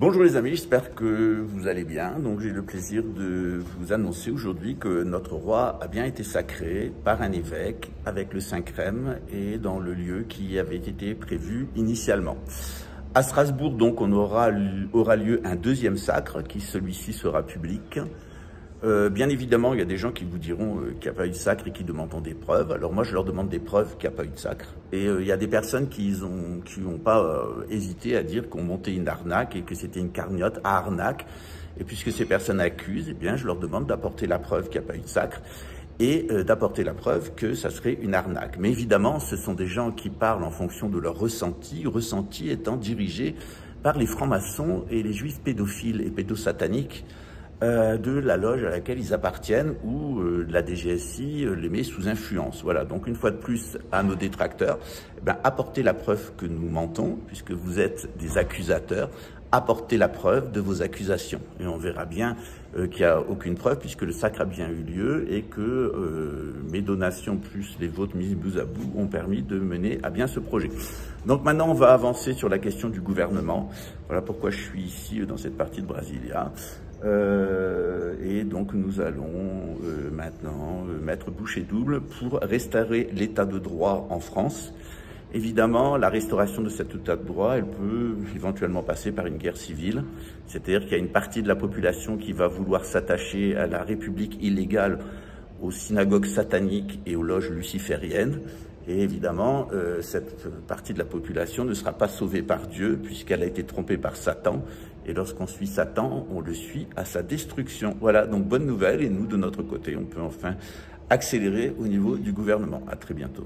Bonjour les amis, j'espère que vous allez bien. Donc j'ai le plaisir de vous annoncer aujourd'hui que notre roi a bien été sacré par un évêque avec le Saint-Crème et dans le lieu qui avait été prévu initialement. À Strasbourg, donc, aura lieu un deuxième sacre, qui celui-ci sera public. Bien évidemment, il y a des gens qui vous diront qu'il n'y a pas eu de sacre et qui demandent des preuves. Alors moi, je leur demande des preuves qu'il n'y a pas eu de sacre. Et il y a des personnes qui n'ont pas hésité à dire qu'on montait une arnaque et que c'était une cagnotte à arnaque. Et puisque ces personnes accusent, eh bien, je leur demande d'apporter la preuve qu'il n'y a pas eu de sacre et d'apporter la preuve que ça serait une arnaque. Mais évidemment, ce sont des gens qui parlent en fonction de leur ressenti étant dirigé par les francs-maçons et les juifs pédophiles et pédosataniques de la loge à laquelle ils appartiennent ou la DGSI les met sous influence. Voilà, donc une fois de plus à nos détracteurs, apportez la preuve que nous mentons, puisque vous êtes des accusateurs, apportez la preuve de vos accusations. Et on verra bien qu'il n'y a aucune preuve, puisque le sacre a bien eu lieu et que mes donations plus les vôtres mises bout à bout ont permis de mener à bien ce projet. Donc maintenant, on va avancer sur la question du gouvernement. Voilà pourquoi je suis ici dans cette partie de Brasilia. Et donc nous allons maintenant mettre bouchée double pour restaurer l'état de droit en France. Évidemment, la restauration de cet état de droit, elle peut éventuellement passer par une guerre civile. C'est-à-dire qu'il y a une partie de la population qui va vouloir s'attacher à la République illégale, aux synagogues sataniques et aux loges lucifériennes. Et évidemment, cette partie de la population ne sera pas sauvée par Dieu puisqu'elle a été trompée par Satan. Et lorsqu'on suit Satan, on le suit à sa destruction. Voilà, donc bonne nouvelle. Et nous, de notre côté, on peut enfin accélérer au niveau du gouvernement. À très bientôt.